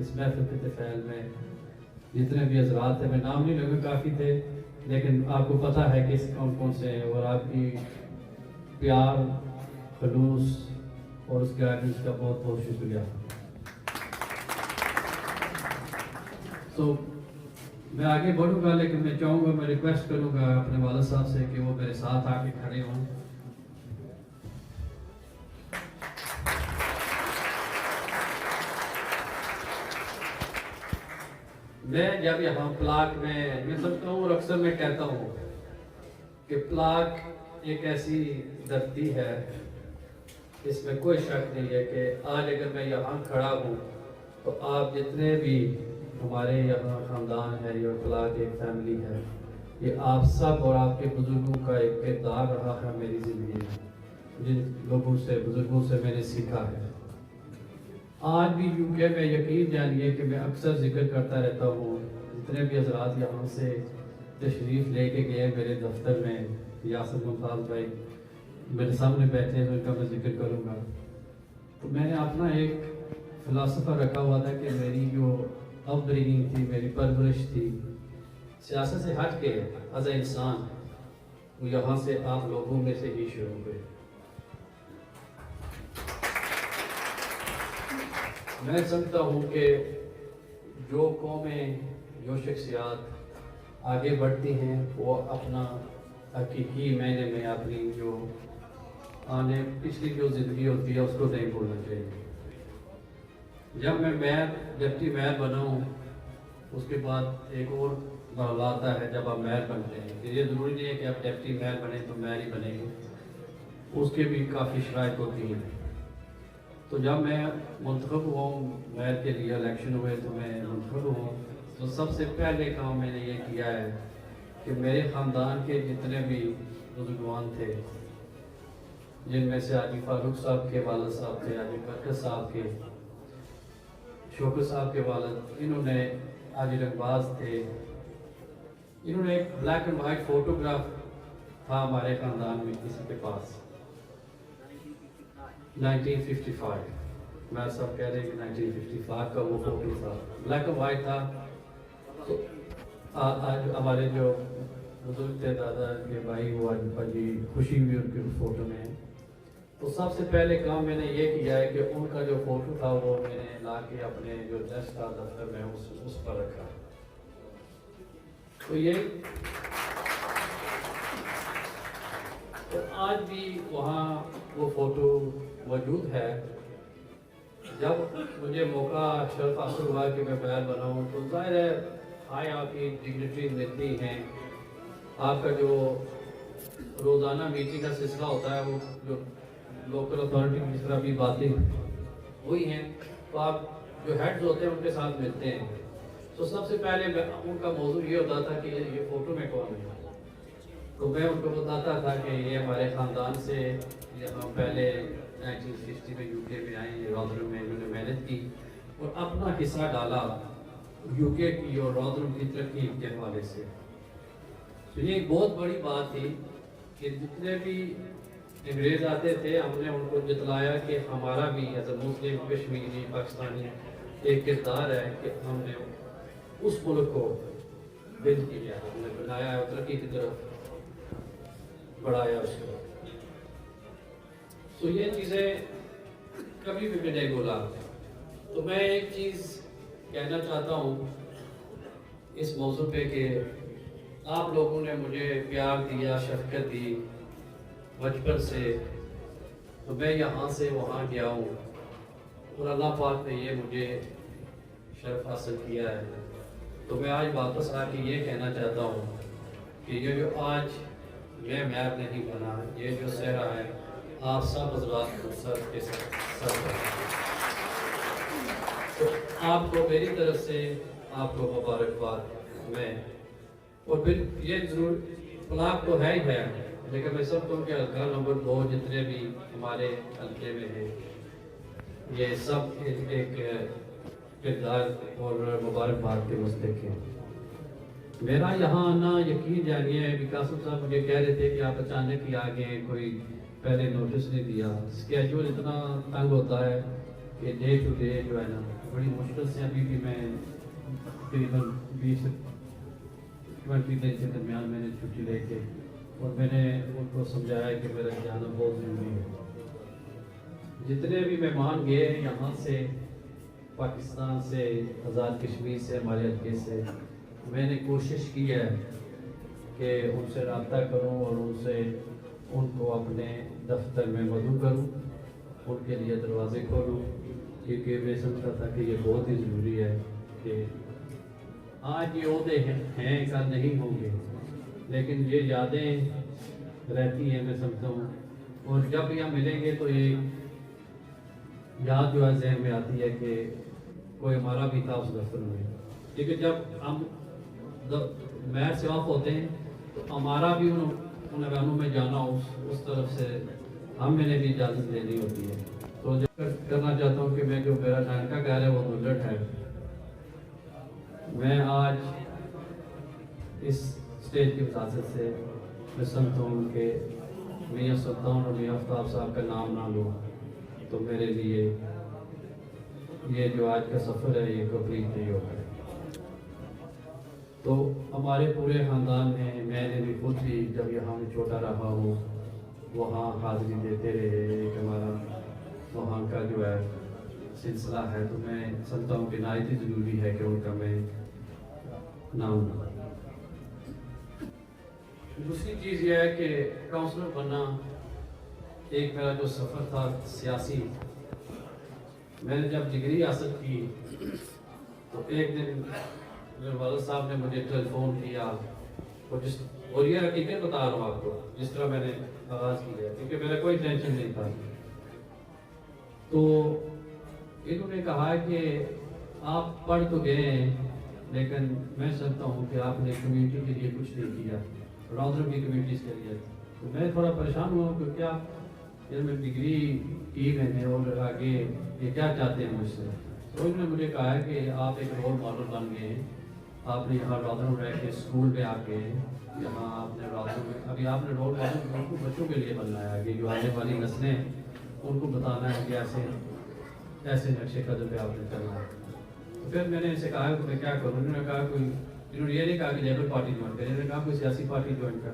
اس محفل کے تفعیل میں جتنے بھی حضرات تھے، میں نام نہیں لوں گا، کافی تھے، لیکن آپ کو پتہ ہے کہ اس کون کون سے ہیں، اور آپ کی پیار، خلوص اور اس گائیڈنس کا بہت بہت شکریہ۔ تو میں آگے بڑھوں گا، لیکن میں چاہوں گا، میں ریکویسٹ کروں گا اپنے والد صاحب سے کہ وہ میرے ساتھ آ کے کھڑے ہوں۔ میں جب یہاں پلاک میں سمجھتا ہوں، اور اکثر میں کہتا ہوں کہ پلاک ایک ایسی دھرتی ہے، اس میں کوئی شک نہیں ہے کہ آج اگر میں یہاں کھڑا ہوں تو آپ جتنے بھی ہمارے یہاں خاندان ہے، یہ پلاک ایک فیملی ہے، یہ آپ سب اور آپ کے بزرگوں کا ایک کردار رہا ہے میری زندگی میں، جن لوگوں سے، بزرگوں سے میں نے سیکھا ہے۔ آج بھی یوکے میں یقین جانیے کہ میں اکثر ذکر کرتا رہتا ہوں، جتنے بھی حضرات یہاں سے تشریف لے کے گئے میرے دفتر میں، یاسر ممتاز بھائی میرے سامنے بیٹھے ہیں، ان کا میں ذکر کروں گا۔ تو میں نے اپنا ایک فلسفہ رکھا ہوا تھا کہ میری جو اپ برنگنگ تھی، میری پرورش تھی، سیاست سے ہٹ کے ایز اے انسان، وہ یہاں سے آپ لوگوں میں سے ہی شروع ہوئے۔ میں سمجھتا ہوں کہ جو قومیں، جو شخصیات آگے بڑھتی ہیں، وہ اپنا حقیقی معنی میں اپنی جو پچھلی جو زندگی ہوتی ہے اس کو نہیں بھولنا چاہیے۔ جب میں میئر، ڈپٹی میئر بنا ہوں، اس کے بعد ایک اور مرحلہ آتا ہے جب آپ میئر بنتے ہیں، کہ یہ ضروری نہیں ہے کہ آپ ڈپٹی میئر بنیں تو میئر ہی بنیں گے، اس کے بھی کافی شرائط ہوتی ہیں۔ تو جب میں منتخب ہوا ہوں، میئر کے لیے الیکشن ہوئے تو میں منتخب ہوا، تو سب سے پہلے کام میں نے یہ کیا ہے کہ میرے خاندان کے جتنے بھی بزرگوان تھے، جن میں سے حاجی فاروق صاحب کے والد صاحب تھے، حاجی برکت صاحب کے، شوکت صاحب کے والد، انہوں نے، حاجی رنگباز تھے، انہوں نے ایک بلیک اینڈ وائٹ فوٹوگراف تھا ہمارے خاندان میں کسی کے پاس، 1955، میں سب کہہ رہے ہیں کہ 1955 کا وہ فوٹو تھا، بلیک اینڈ وائٹ تھا۔ تو آج ہمارے جو بزرگ تھے، دادا کے بھائی، وہ آج بڑی خوشی ہوئی ان کے فوٹو میں۔ تو سب سے پہلے کام میں نے یہ کیا ہے کہ ان کا جو فوٹو تھا وہ میں نے لا کے اپنے جو ڈیسک تھا دفتر میں اس پر رکھا۔ تو یہ تو آج بھی وہاں وہ فوٹو موجود ہے۔ جب مجھے موقع، شرف حاصل ہوا کہ میں میئر بنا ہوں، تو ظاہر ہے ہائے آپ کی ڈگنیٹری ملتی ہیں، آپ کا جو روزانہ میٹنگ کا سلسلہ ہوتا ہے، وہ جو لوکل اتھارٹی کی جس طرح بھی باتیں ہوئی ہیں، تو آپ جو ہیڈز ہوتے ہیں ان کے ساتھ ملتے ہیں۔ تو سب سے پہلے ان کا موضوع یہ ہوتا تھا کہ یہ فوٹو میں کون ہے، تو میں ان کو بتاتا تھا کہ یہ ہمارے خاندان سے یہاں پہلے 1960 میں یو کے میں آئے، رادرم میں انہوں نے محنت کی اور اپنا حصہ ڈالا یو کے کی اور رادرم کی ترقی کے حوالے سے۔ تو یہ ایک بہت بڑی بات تھی کہ جتنے بھی انگریز آتے تھے، ہم نے ان کو جتلایا کہ ہمارا بھی ایز اے مسلم کشمیری پاکستانی ایک کردار ہے کہ ہم نے اس ملک کو بلڈ کیا، ہم نے بنایا ہے، ترقی کی طرف بڑھایا اس کو۔ تو یہ چیزیں کبھی بھی میں نہیں بولا۔ تو میں ایک چیز کہنا چاہتا ہوں اس موضوع پہ کہ آپ لوگوں نے مجھے پیار دیا، شفقت دی بچپن سے، تو میں یہاں سے وہاں گیا ہوں اور اللہ پاک نے یہ مجھے شرف حاصل کیا ہے۔ تو میں آج واپس آ کے یہ کہنا چاہتا ہوں کہ یہ جو آج میں میئر نہیں بنا، یہ جو صحرا ہے آپ سب حضرات کو سر کے سر تو آپ کو میری طرف سے آپ کو مبارکباد۔ میں اور پھر یہ ضرور پلاک تو ہے ہی ہے، لیکن میں سب کو کہ حلقہ نمبر 2 جتنے بھی ہمارے حلقے میں ہیں، یہ سب ایک کردار اور مبارکباد کے مستحق ہیں۔ میرا یہاں آنا یقین جانیے ہے، قاسم صاحب مجھے کہہ رہے تھے کہ آپ اچانک ہی آگے، کوئی پہلے نوٹس نہیں دیا، اسکیجول اتنا تنگ ہوتا ہے کہ ڈے ٹو ڈے جو ہے نا بڑی مشکل سے ابھی بھی میں تقریباً 20 دن کے درمیان میں نے چھٹی لے کے اور میں نے ان کو سمجھایا کہ میرا جانا بہت ضروری ہے۔ جتنے بھی مہمان گئے ہیں یہاں سے، پاکستان سے، آزاد کشمیر سے، ہمارے علاقے سے، میں نے کوشش کی ہے کہ ان سے رابطہ کروں اور ان کو اپنے دفتر میں مدعو کروں، ان کے لیے دروازے کھولوں، کیونکہ میں سمجھتا تھا کہ یہ بہت ہی ضروری ہے کہ آج یہ عہدے ہیں کل نہیں ہوں گے، لیکن یہ یادیں رہتی ہیں میں سمجھتا ہوں، اور جب بھی ہم ملیں گے تو یہ یاد جو ہے ذہن میں آتی ہے کہ کوئی ہمارا بھی تھا اس دفتر میں، کیونکہ جب ہم محر سے آف ہوتے ہیں تو ہمارا بھی ان ارانوں میں جانا اس طرف سے میں نے بھی اجازت لینی ہوتی ہے۔ تو جو کرنا چاہتا ہوں کہ میں جو میرا نانکا گھر ہے وہ دلٹ ہے، میں آج اس اسٹیج کی وساطت سے میں سمجھتا ہوں کہ میاں سلطان اور میاں آفتاب صاحب کا نام نہ لوں تو میرے لیے یہ جو آج کا سفر ہے یہ کمپلیٹ نہیں ہوگا۔ تو ہمارے پورے خاندان میں نے بھی خود بھی جب یہاں میں چھوٹا رہا ہوں وہاں حاضری دیتے رہے، ایک ہمارا وہاں کا جو ہے سلسلہ ہے، تو میں سمجھتا ہوں کہ نہایت ہی ضروری ہے کہ ان کا میں نام لوں۔ دوسری چیز یہ ہے کہ کاؤنسلر بننا ایک میرا جو سفر تھا سیاسی، میں نے جب ڈگری حاصل کی تو ایک دن میرے والد صاحب نے مجھے ٹیلی فون کیا اور یہ حقیقت بتا رہا ہوں آپ کو جس طرح میں نے آغاز کیا، کیونکہ میرا کوئی ٹینشن نہیں تھا۔ تو انہوں نے کہا کہ آپ پڑھ تو گئے ہیں لیکن میں سمجھتا ہوں کہ آپ نے کمیونٹی کے لیے کچھ نہیں کیا، راؤنڈر بھی کمیونٹیز کے لیے۔ تو میں تھوڑا پریشان ہوا کہ کیا یہ میں ڈگری کی میں نے اور آگے یہ کیا چاہتے ہیں مجھ سے۔ تو انہوں نے مجھے کہا کہ آپ ایک رول ماڈل بن گئے ہیں، آپ نے یہاں راؤنڈر میں رہ کے اسکول میں آ کے یہاں آپ نے راؤنڈر میں ابھی آپ نے رول ماڈل بچوں کے لیے بننا ہے، آگے جو آنے والی نسلیں ان کو بتانا ہے کہ ایسے نقشے قدم پہ آپ نے چلنا ہے۔ تو پھر میں نے ان سے کہا کہ میں کیا کروں، انہوں نے کہا انہوں نے یہ نہیں کہا کہ لیبر پارٹی جوائن کریں، انہوں نے کہا کوئی سیاسی پارٹی جوائن کر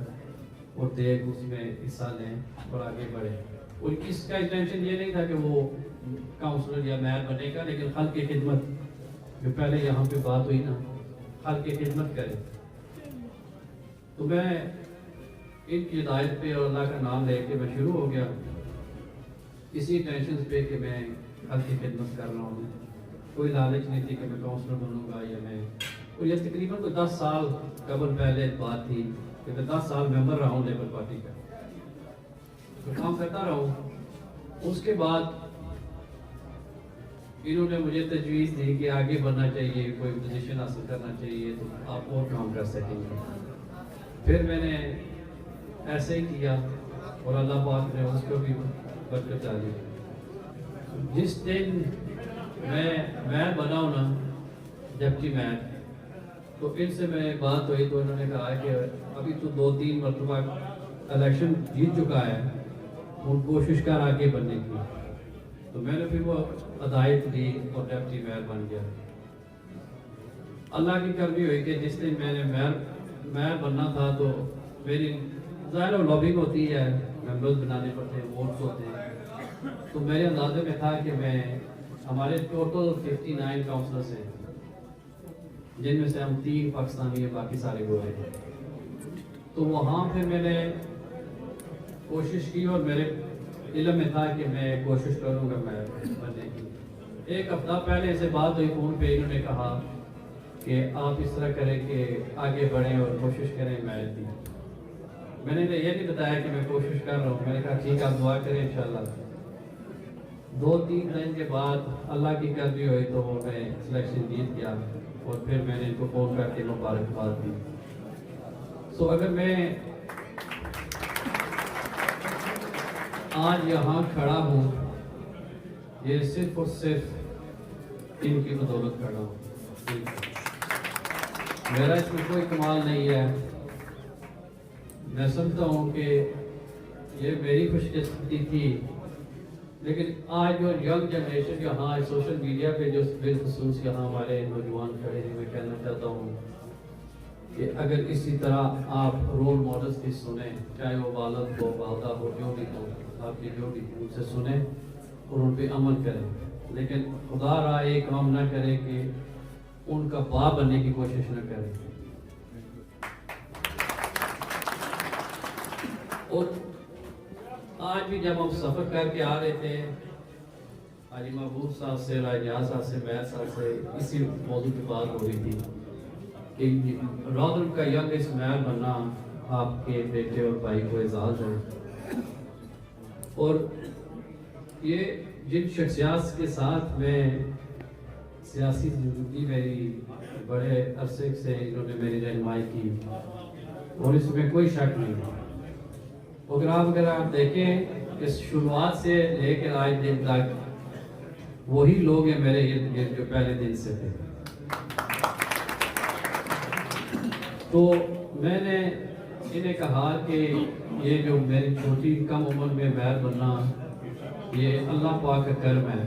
اور دیکھ اس میں حصہ لیں اور آگے بڑھیں۔ ان کی اس کا انٹینشن یہ نہیں تھا کہ وہ کاؤنسلر یا میئر بنے گا، لیکن خلق کی خدمت جو پہلے یہاں پہ بات ہوئی نا، خلق کی خدمت کرے۔ تو میں ان کی ہدایت پہ اور اللہ کا نام لے کے میں شروع ہو گیا اسی ٹینشن پہ کہ میں خلق کی خدمت کر رہا ہوں، کوئی لالچ نہیں تھی کہ میں کاؤنسلر بنوں گا یا میں، اور یہ تقریباً کوئی 10 سال قبل پہلے بات تھی کہ میں 10 سال ممبر رہا ہوں لیبر پارٹی کا، تو کام کرتا رہا ہوں۔ اس کے بعد انہوں نے مجھے تجویز دی کہ آگے بڑھنا چاہیے، کوئی پوزیشن حاصل کرنا چاہیے تو آپ اور کام کر سکیں گے۔ پھر میں نے ایسے ہی کیا اور اللہ پاک نے اس کو بھی برکت ڈالی۔ جس دن میں بنا ہوں نا ڈپٹی میئر، تو ان سے میں بات ہوئی تو انہوں نے کہا کہ ابھی تو 2-3 مرتبہ الیکشن جیت چکا ہے، ان کوشش کر آگے بننے کی۔ تو میں نے پھر وہ ہدایت دی اور ڈپٹی میئر بن گیا۔ اللہ کی کرمی ہوئی کہ جس دن میں نے میئر بننا تھا تو میری ظاہر لابنگ ہوتی ہے، ممبرز بنانے پڑتے ہیں، ووٹس ہوتے ہیں، تو میرے اندازے میں تھا کہ میں ہمارے ٹوٹل 59 کاؤنسلرز ہیں جن میں سے ہم 3 پاکستانی ہیں، باقی سارے گورے ہیں۔ تو وہاں پھر میں نے کوشش کی اور میرے علم میں تھا کہ میں کوشش کروں گا میں بننے کی۔ 1 ہفتہ پہلے سے بات ہوئی فون پہ، انہوں نے کہا کہ آپ اس طرح کریں کہ آگے بڑھیں اور کوشش کریں میئر کی۔ میں نے یہ نہیں بتایا کہ میں کوشش کر رہا ہوں، میں نے کہا ٹھیک آپ دعا کریں انشاءاللہ۔ 2-3 دن کے بعد اللہ کی کرمی ہوئی تو میں سلیکشن جیت گیا اور پھر میں نے ان کو فون کر کے مبارکباد دی۔ سو اگر میں آج یہاں کھڑا ہوں یہ صرف اور صرف ان کی بدولت کھڑا ہوں، میرا اس میں کوئی کمال نہیں ہے۔ میں سمجھتا ہوں کہ یہ میری خوش قسمتی تھی لیکن آج جو ینگ جنریشن یہاں سوشل میڈیا پہ جو بالخصوص یہاں ہمارے نوجوان کھڑے ہیں، میں کہنا چاہتا ہوں کہ اگر اسی طرح آپ رول ماڈلس کی سنیں، چاہے وہ والد ہو، والدہ ہو، جو بھی ہو، آپ کی جو بھی ان سے سنیں اور ان پہ عمل کریں، لیکن خدا را ایک کام نہ کریں کہ ان کا باپ بننے کی کوشش نہ کریں۔ اور آج بھی جب ہم سفر کر کے آ رہے تھے، حاجی محبوب صاحب سے، راجیاز صاحب سے، بیت صاحب سے اسی موضوع کی بات ہو رہی تھی کہ رودل کا ینگ اسماعیل بننا آپ کے بیٹے اور بھائی کو اعزاز ہے۔ اور یہ جن شخصیات کے ساتھ میں سیاسی زندگی میری بڑے عرصے سے انہوں نے میری رہنمائی کی، اور اس میں کوئی شک نہیں۔ اگر آپ دیکھیں کہ شروعات سے لے کر آج دن تک وہی لوگ ہیں میرے ارد گرد جو پہلے دن سے تھے۔ تو میں نے انہیں کہا کہ یہ جو میری چھوٹی کم عمر میں مہر بننا یہ اللہ پاک کا کرم ہے،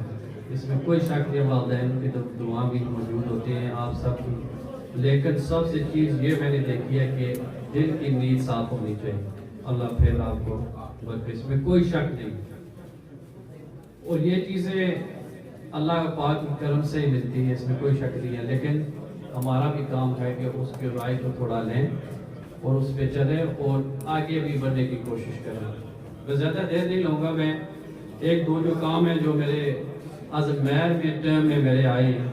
اس میں کوئی شک نہیں۔ والدین کی دعا بھی موجود ہوتے ہیں آپ سب کی، لیکن سب سے چیز یہ میں نے دیکھی ہے کہ دل کی نیت صاف ہونی چاہیے۔ اللہ پھر آپ کو برکت، اس میں کوئی شک نہیں۔ اور یہ چیزیں اللہ پاک کے کرم سے ہی ملتی ہیں، اس میں کوئی شک نہیں ہے، لیکن ہمارا بھی کام ہے کہ اس کے رائے کو تھوڑا لیں اور اس پہ چلیں اور آگے بھی بڑھنے کی کوشش کریں۔ میں زیادہ دیر نہیں لوں گا، میں ایک دو جو کام ہیں جو میرے ازمیر میں ٹرم میں میرے آئے ہیں۔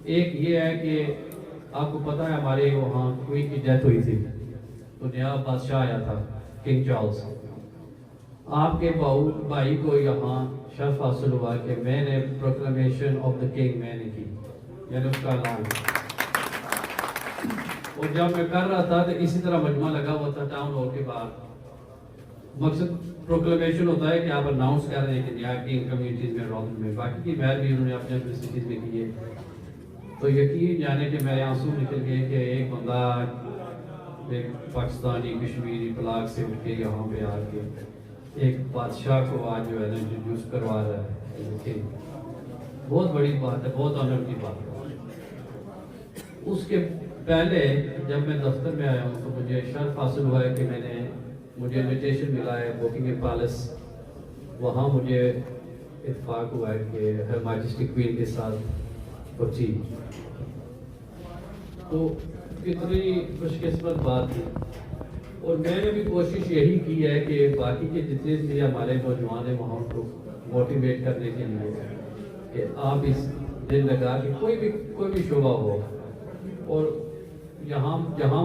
ایک یہ ہے کہ آپ کو پتہ ہے ہمارے وہاں کوئی کی ڈیتھ ہوئی تھی، تو نیا بادشاہ آیا تھا، کنگ چارلز۔ آپ کے بھائی کو یہاں شرف حاصل ہوا کہ میں نے پروکلیمیشن آف دا کنگ میں نے کی، یعنی اس کا اعلان۔ اور جب میں کر رہا تھا تو اسی طرح مجمع لگا ہوا تھا ٹاؤن ہال کے باہر۔ مقصد پروکلیمیشن ہوتا ہے کہ آپ اناؤنس کر رہے ہیں کہ نیا کنگ کمیونٹیز میں رودل میں، باقی کی مہر بھی انہوں نے اپنے اپنے سٹیز میں کی ہے۔ تو یقین جانے کہ میرے آنسو نکل گئے کہ ایک بندہ، ایک پاکستانی کشمیری بلاک سے اٹھ کے یہاں پہ آ کے ایک بادشاہ کو آج جو ہے نا انٹروڈیوس کروا رہا ہے، بہت بڑی بات ہے، بہت آنر کی بات ہے۔ اس کے پہلے جب میں دفتر میں آیا ہوں تو مجھے شرف حاصل ہوا ہے کہ مجھے انویٹیشن ملا ہے بکنگھم پیلس، وہاں مجھے اتفاق ہوا ہے کہ ہر ماجسٹی کوئین کے ساتھ پہنچی۔ تو کتنی خوش قسمت بات تھی، اور میں نے بھی کوشش یہی کی ہے کہ باقی کے جتنے بھی ہمارے نوجوان ہیں وہاں کو موٹیویٹ کرنے کے لیے کہ آپ اس دل لگا کہ کوئی بھی شعبہ ہو، اور جہاں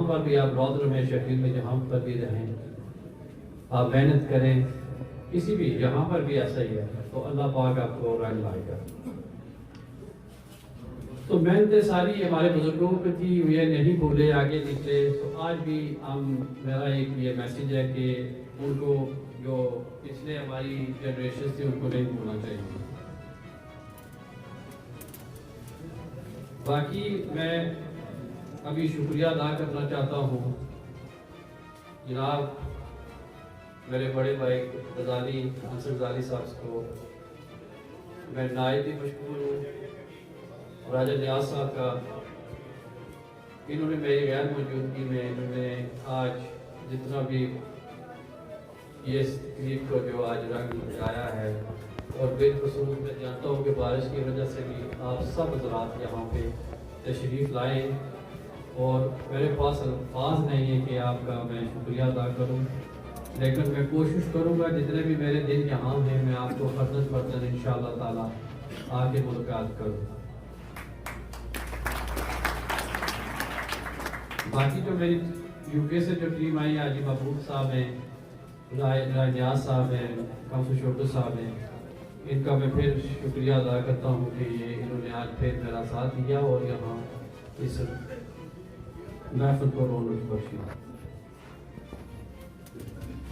پر بھی آپ رودل میں، شکیل میں، جہاں پر بھی رہیں، آپ محنت کریں، کسی بھی جہاں پر بھی ایسا ہی ہے تو اللہ پاک آپ کو رنگ لائے گا۔ تو محنتیں ساری ہمارے بزرگوں پہ تھی، یہ نہیں بھولے، آگے نکلے۔ تو آج بھی میرا ایک یہ میسیج ہے کہ ان کو جو پچھلے ہماری جنریشن تھی ان کو نہیں بھولنا چاہیے۔ باقی میں ابھی شکریہ ادا کرنا چاہتا ہوں جناب میرے بڑے بھائی غزالی عنصر غزالی صاحب کو، میں نائب بھی مشکور ہوں، راجہ نیاز صاحب کا، انہوں نے میری غیر موجودگی میں انہوں نے آج جتنا بھی یہ تقریب کو جو آج رنگ لگایا ہے، اور بالخصوص میں جانتا ہوں کہ بارش کی وجہ سے بھی آپ سب حضرات یہاں پہ تشریف لائیں، اور میرے پاس الفاظ نہیں ہے کہ آپ کا میں شکریہ ادا کروں، لیکن میں کوشش کروں گا جتنے بھی میرے دن یہاں ہیں میں آپ کو فرداً فرداً انشاءاللہ تعالیٰ آگے ملاقات کروں۔ باقی جو میری یو کے سے جو ٹیم آئی، حاجی محبوب صاحب ہیں، راجیاز صاحب ہیں، کمسو شوٹو صاحب ہیں، ان کا میں پھر شکریہ ادا کرتا ہوں کہ انہوں نے آج پھر میرا ساتھ دیا اور یہاں اس محفل کو رونق بخشی۔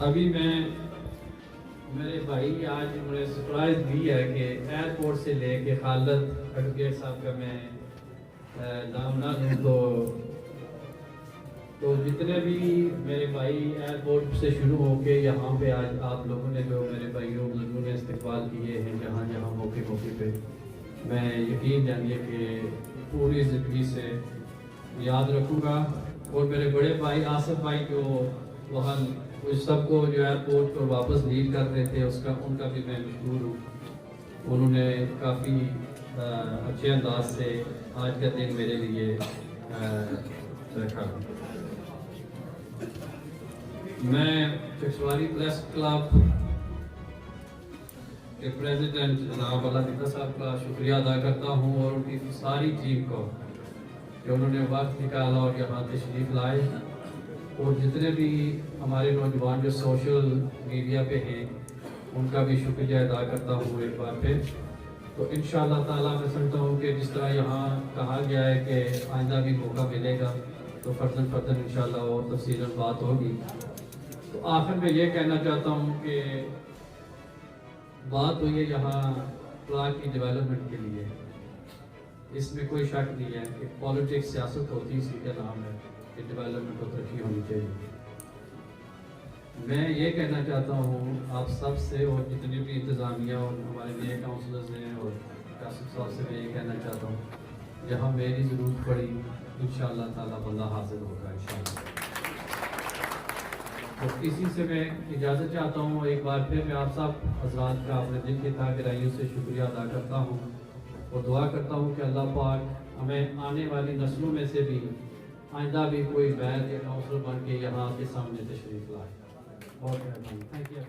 ابھی میرے بھائی آج انہوں نے سرپرائز دی ہے کہ ایئرپورٹ سے لے کے خالد ایڈوکیٹ صاحب کا میں نام نہ لوں تو تو جتنے بھی میرے بھائی ایئرپورٹ سے شروع ہو کے یہاں پہ آج آپ لوگوں نے جو میرے بھائیوں بزرگوں نے استقبال کیے ہیں جہاں جہاں موقع پہ، میں یقین جانیے کہ پوری زندگی سے یاد رکھوں گا. اور میرے بڑے بھائی آصف بھائی جو وہاں اس سب کو جو ایئرپورٹ کو واپس لیڈ کر رہے تھے ان کا بھی میں مشکور ہوں. انہوں نے کافی اچھے انداز سے آج کا دن میرے لیے رکھا. میں چکسواری پریس کلب کے پریزیڈنٹ جناب اللہ صاحب کا شکریہ ادا کرتا ہوں اور ان کی ساری ٹیم کو کہ انہوں نے وقت نکالا اور یہاں تشریف لائے. اور جتنے بھی ہمارے نوجوان جو سوشل میڈیا پہ ہیں ان کا بھی شکریہ ادا کرتا ہوں ایک بار پہ. تو انشاءاللہ تعالیٰ میں سمجھتا ہوں کہ جس طرح یہاں کہا گیا ہے کہ آئندہ بھی موقع ملے گا تو فرداً انشاءاللہ اور تفصیلاً بات ہوگی. تو آخر میں یہ کہنا چاہتا ہوں کہ بات ہوئی ہے یہاں پلاک کی ڈیولپمنٹ کے لیے، اس میں کوئی شک نہیں ہے کہ پولیٹکس سیاست ہوتی اسی کا نام ہے کہ ڈیولپمنٹ اور ترقی ہونی چاہیے. میں یہ کہنا چاہتا ہوں آپ سب سے اور جتنی بھی انتظامیہ اور ہمارے نئے کاؤنسلرز ہیں اور قاسم صاحب سے میں یہ کہنا چاہتا ہوں جہاں میری ضرورت پڑی انشاءاللہ تعالیٰ بندہ حاضر ہوگا انشاءاللہ. اور اسی سے میں اجازت چاہتا ہوں. ایک بار پھر میں آپ سب حضرات کا اپنے دل کی گہرائیوں سے شکریہ ادا کرتا ہوں اور دعا کرتا ہوں کہ اللہ پاک ہمیں آنے والی نسلوں میں سے بھی آئندہ بھی کوئی بیت یا کاؤنسلر بن کے یہاں آپ کے سامنے تشریف لائے. بہت مہربانی. Thank you.